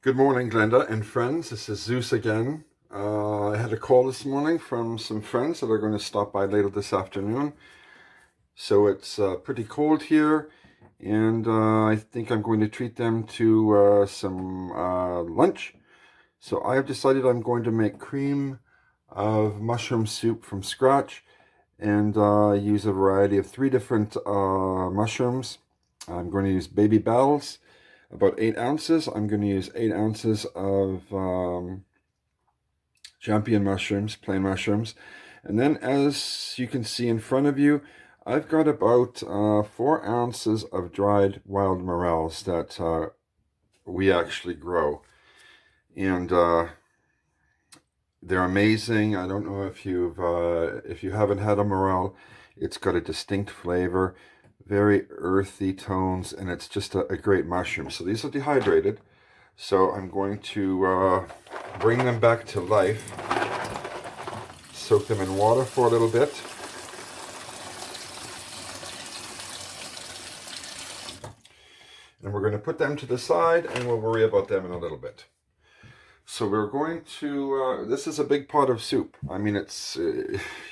Good morning, Glenda and friends. This is Zeus again. I had a call this morning from some friends that are going to stop by later this afternoon. So it's pretty cold here, and I think I'm going to treat them to some lunch. So I have decided I'm going to make cream of mushroom soup from scratch and use a variety of 3 different mushrooms. I'm going to use baby bells, about 8 ounces. I'm going to use 8 ounces of champion mushrooms, plain mushrooms. And then, as you can see in front of you, I've got about 4 ounces of dried wild morels that we actually grow. And they're amazing. I don't know if you haven't had a morel. It's got a distinct flavor, very earthy tones, and it's just a great mushroom. So these are dehydrated. So I'm going to bring them back to life, soak them in water for a little bit. And we're going to put them to the side, and we'll worry about them in a little bit. So we're going to, this is a big pot of soup. I mean, it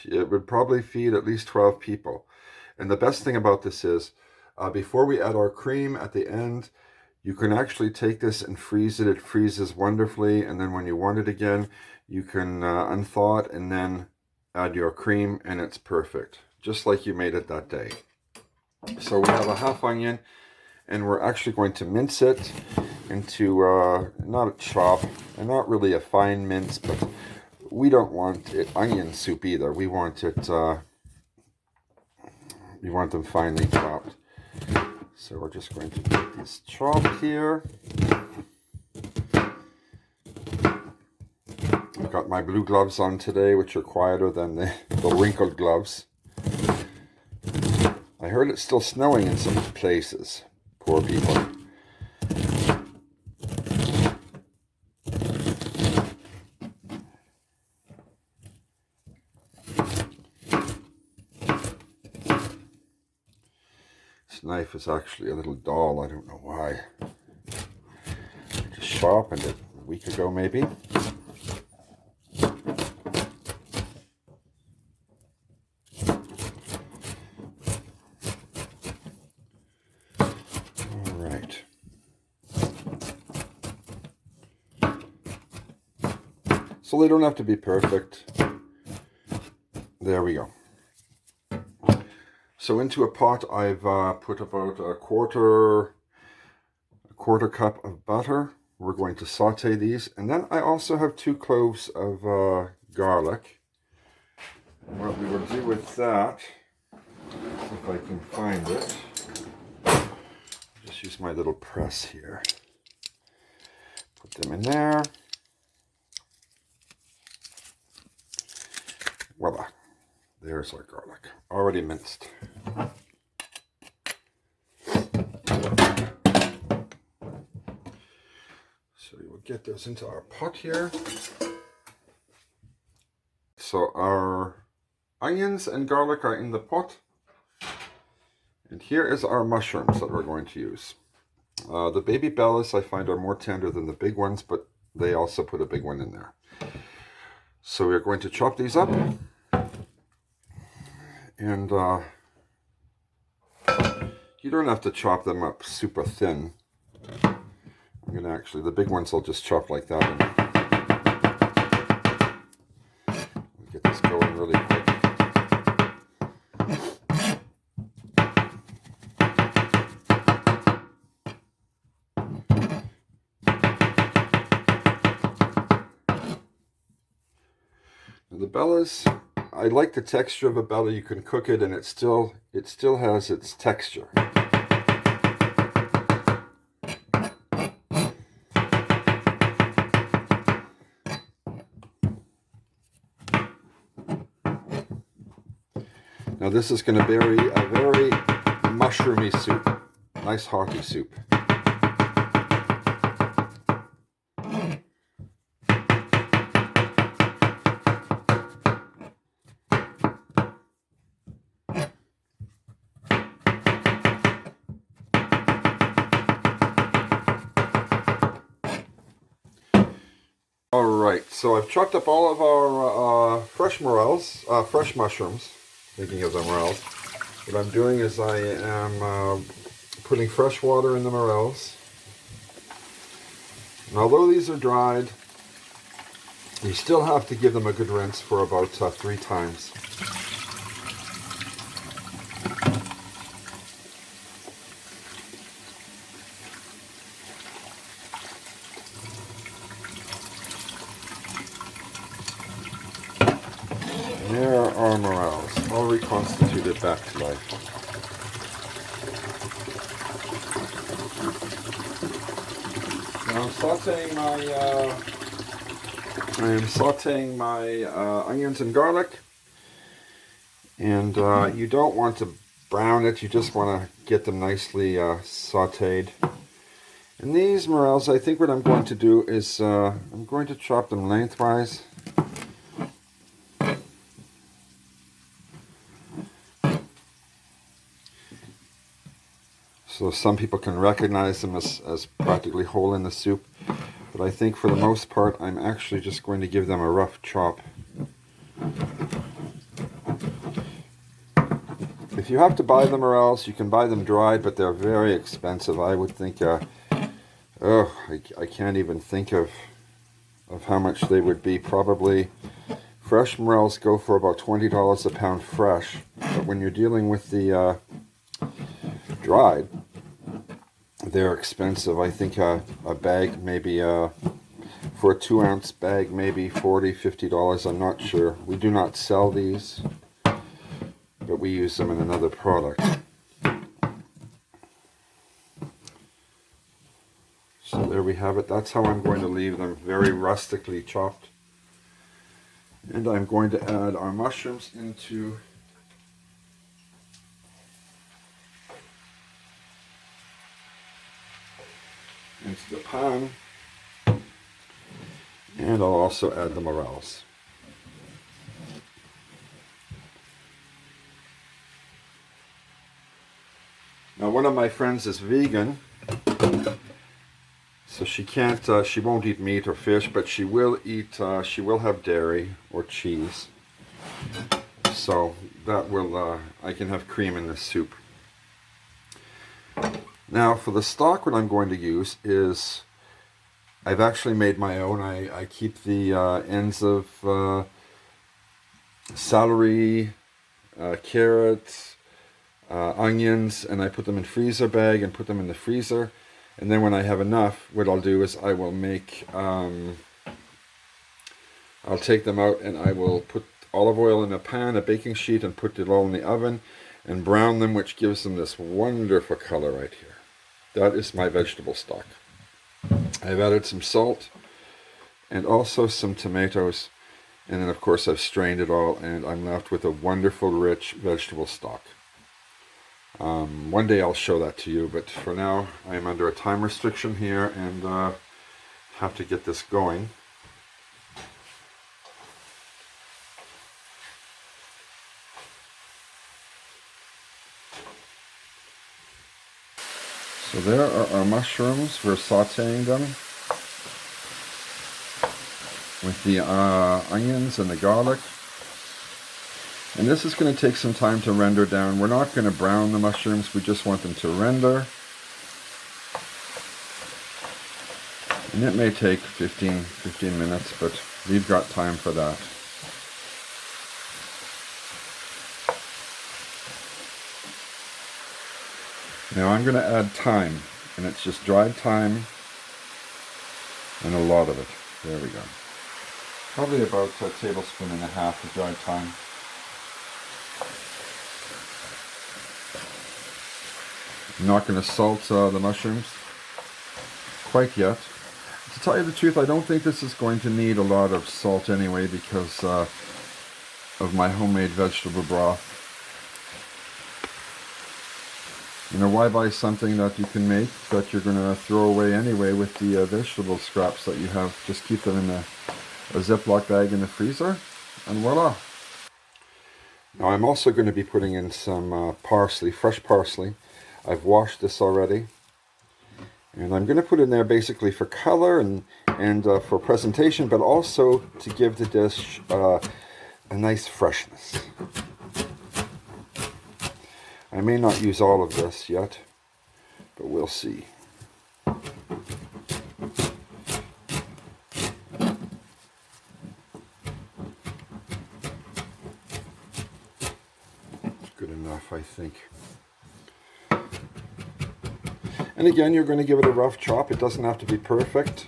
would probably feed at least 12 people. And the best thing about this is, before we add our cream at the end, you can actually take this and freeze it. It freezes wonderfully. And then when you want it again, you can unthaw it and then add your cream, and it's perfect. Just like you made it that day. So we have a half onion, and we're actually going to mince it into, not a chop, and not really a fine mince, but we don't want it onion soup either. We want it, we want them finely chopped. So we're just going to get these chopped here. I've got my blue gloves on today, which are quieter than the wrinkled gloves. I heard it's still snowing in some places. Poor people. This knife is actually a little dull. I don't know why. I just sharpened it a week ago, maybe. All right. So they don't have to be perfect. There we go. So into a pot, I've put about a quarter cup of butter. We're going to saute these. And then I also have 2 cloves of garlic. And what we will do with that, if I can find it, just use my little press here. Put them in there. Voila. There's our garlic, already minced. So we will get those into our pot here. So our onions and garlic are in the pot. And here is our mushrooms that we're going to use. The baby bells I find are more tender than the big ones, but they also put a big one in there. So we're going to chop these up. And you don't have to chop them up super thin. I'm going to actually, the big ones I'll just chop like that. And get this going really quick. Now the bellas, I like the texture of a bella. You can cook it and it still has its texture. Now this is going to be a very mushroomy soup. Nice hearty soup. Alright, so I've chopped up all of our fresh morels, fresh mushrooms, thinking of the morels. What I'm doing is I am putting fresh water in the morels. And although these are dried, you still have to give them a good rinse for about 3 times. And there are our morels, all reconstituted back to life. Now I'm sauteing my onions and garlic, and you don't want to brown it, you just want to get them nicely sauteed. And these morels, I think what I'm going to do is I'm going to chop them lengthwise. So some people can recognize them as practically whole in the soup. But I think for the most part, I'm actually just going to give them a rough chop. If you have to buy them morels, you can buy them dried, but they're very expensive. I would think, I can't even think of how much they would be. Probably fresh morels go for about $20 a pound fresh. But when you're dealing with the dried, they're expensive. I think a bag, maybe for a 2-ounce bag, maybe $40, $50. I'm not sure. We do not sell these, but we use them in another product. So there we have it. That's how I'm going to leave them, very rustically chopped. And I'm going to add our mushrooms into the pan, and I'll also add the morels. Now one of my friends is vegan, so she won't eat meat or fish, but she will have dairy or cheese. So that will, I can have cream in this soup. Now for the stock, what I'm going to use is, I've actually made my own. I keep the ends of celery, carrots, onions, and I put them in freezer bag and put them in the freezer. And then when I have enough, what I'll do is I will make, I'll take them out and I will put olive oil in a pan, a baking sheet, and put it all in the oven and brown them, which gives them this wonderful color right here. That is my vegetable stock. I've added some salt and also some tomatoes, and then of course I've strained it all, and I'm left with a wonderful rich vegetable stock. One day I'll show that to you, but for now I am under a time restriction here and have to get this going. So there are our mushrooms. We're sauteing them with the onions and the garlic. And this is going to take some time to render down. We're not going to brown the mushrooms, we just want them to render. And it may take 15 minutes, but we've got time for that. Now I'm going to add thyme, and it's just dried thyme, and a lot of it. There we go. Probably about a tablespoon and a half of dried thyme. I'm not going to salt the mushrooms quite yet. To tell you the truth, I don't think this is going to need a lot of salt anyway because of my homemade vegetable broth. You know, why buy something that you can make that you're going to throw away anyway with the vegetable scraps that you have? Just keep them in a Ziploc bag in the freezer, and voila. Now I'm also going to be putting in some parsley, fresh parsley. I've washed this already, And I'm going to put in there basically for color and for presentation, but also to give the dish a nice freshness. I may not use all of this yet, but we'll see. Good enough, I think. And again, you're going to give it a rough chop. It doesn't have to be perfect.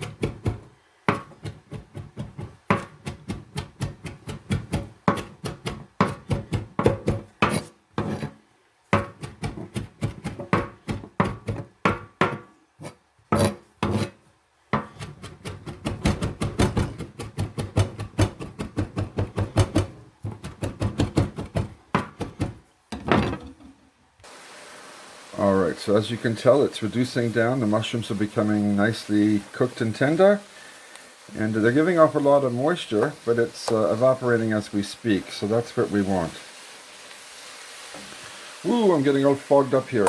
Alright, so as you can tell, it's reducing down. The mushrooms are becoming nicely cooked and tender. And they're giving off a lot of moisture, but it's evaporating as we speak, so that's what we want. Ooh, I'm getting all fogged up here.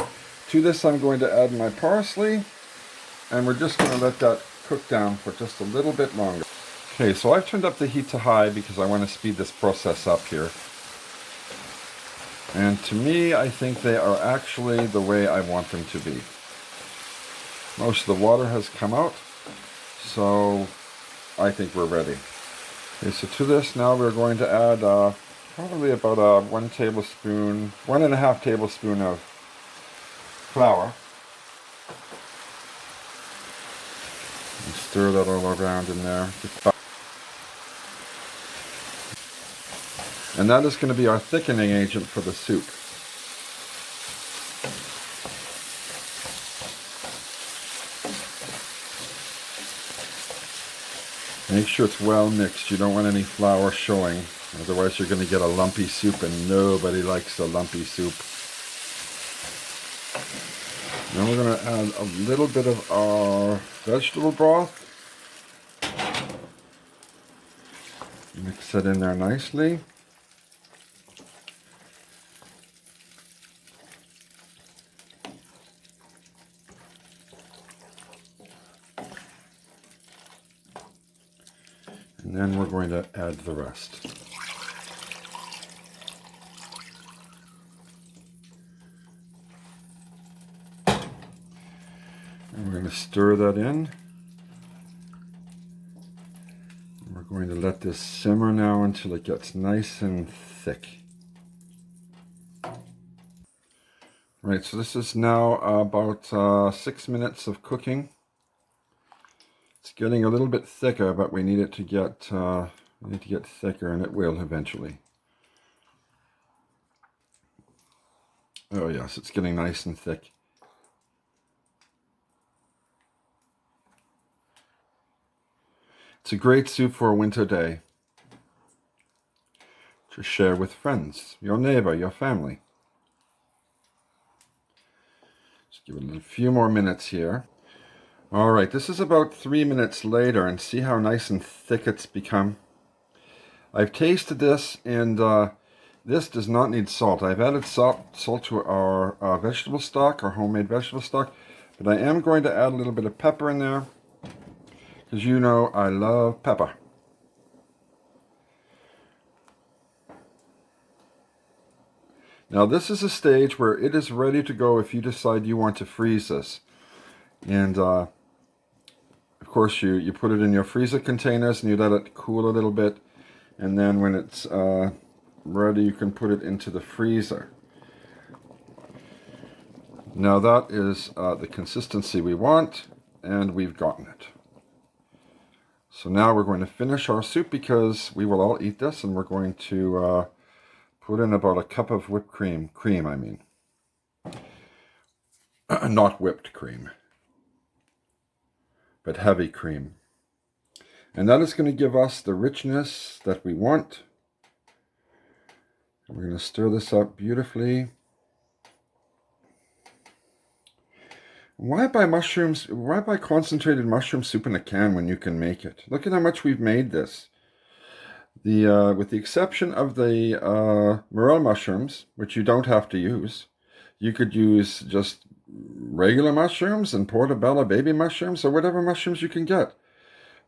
To this I'm going to add my parsley, and we're just going to let that cook down for just a little bit longer. Okay, so I've turned up the heat to high because I want to speed this process up here. And to me, I think they are actually the way I want them to be. Most of the water has come out, so I think we're ready. Okay, so to this now we're going to add probably about 1 tablespoon, 1.5 tablespoon of flour. And stir that all around in there. And that is going to be our thickening agent for the soup. Make sure it's well mixed. You don't want any flour showing. Otherwise you're going to get a lumpy soup, and nobody likes a lumpy soup. Then we're going to add a little bit of our vegetable broth. Mix it in there nicely. And then we're going to add the rest. And we're going to stir that in. We're going to let this simmer now until it gets nice and thick. Right, so this is now about 6 minutes of cooking. It's getting a little bit thicker, but we need it to get thicker, and it will eventually. Oh yes, it's getting nice and thick. It's a great soup for a winter day to share with friends, your neighbor, your family. Just give it a few more minutes here. All right, this is about 3 minutes later, and see how nice and thick it's become. I've tasted this, and this does not need salt. I've added salt to our vegetable stock, our homemade vegetable stock, but I am going to add a little bit of pepper in there, because you know I love pepper. Now this is a stage where it is ready to go if you decide you want to freeze this. And of course you put it in your freezer containers and you let it cool a little bit. And then when it's ready, you can put it into the freezer. Now that is the consistency we want, and we've gotten it. So now we're going to finish our soup, because we will all eat this, and we're going to put in about a cup of whipped cream. I mean. Not whipped cream, but heavy cream. And that is going to give us the richness that we want. We're going to stir this up beautifully. Why buy mushrooms? Why buy concentrated mushroom soup in a can when you can make it? Look at how much we've made this. With the exception of the morel mushrooms, which you don't have to use, you could use just regular mushrooms and portobello baby mushrooms or whatever mushrooms you can get.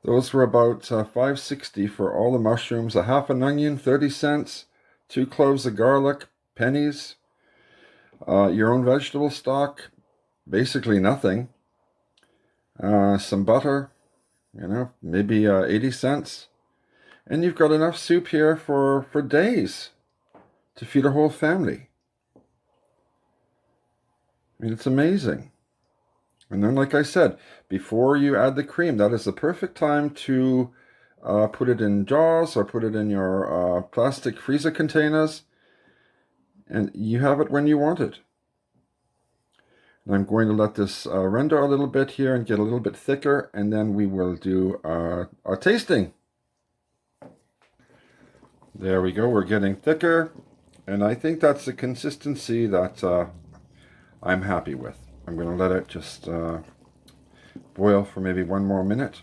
Those were about $5.60 for all the mushrooms, a half an onion, 30 cents, 2 cloves of garlic, pennies, your own vegetable stock, basically nothing, some butter, maybe 80 cents. And you've got enough soup here for days to feed a whole family. I mean, it's amazing. And then, like I said, before you add the cream, that is the perfect time to put it in jars or put it in your plastic freezer containers. And you have it when you want it. And I'm going to let this render a little bit here and get a little bit thicker. And then we will do our tasting. There we go. We're getting thicker. And I think that's the consistency that I'm happy with. I'm going to let it just boil for maybe 1 more minute.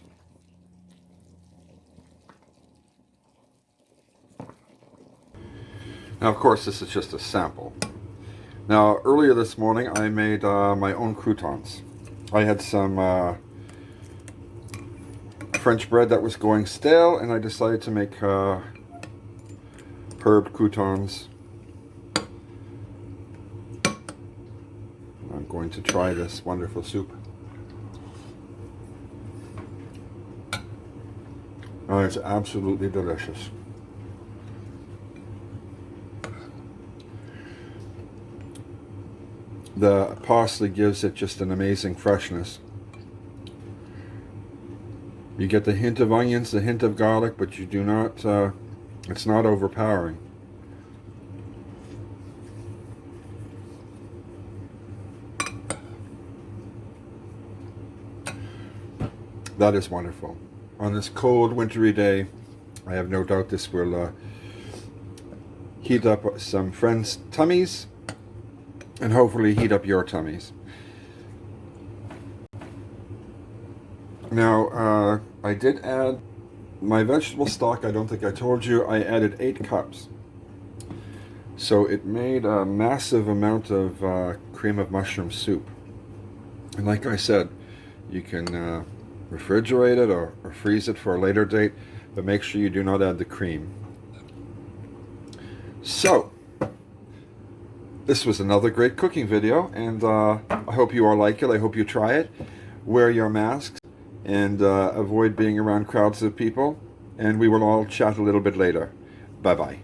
Now, of course, this is just a sample. Now, earlier this morning, I made my own croutons. I had some French bread that was going stale, and I decided to make herb croutons. I'm going to try this wonderful soup. Oh, it's absolutely delicious. The parsley gives it just an amazing freshness. You get the hint of onions, the hint of garlic, but you do not, it's not overpowering. That is wonderful. On this cold, wintry day, I have no doubt this will heat up some friends' tummies and hopefully heat up your tummies. Now, I did add my vegetable stock. I don't think I told you. I added 8 cups. So it made a massive amount of cream of mushroom soup. And like I said, you can refrigerate it or freeze it for a later date, but make sure you do not add the cream. So, this was another great cooking video, and I hope you all like it. I hope you try it. Wear your masks and avoid being around crowds of people, and we will all chat a little bit later. Bye-bye.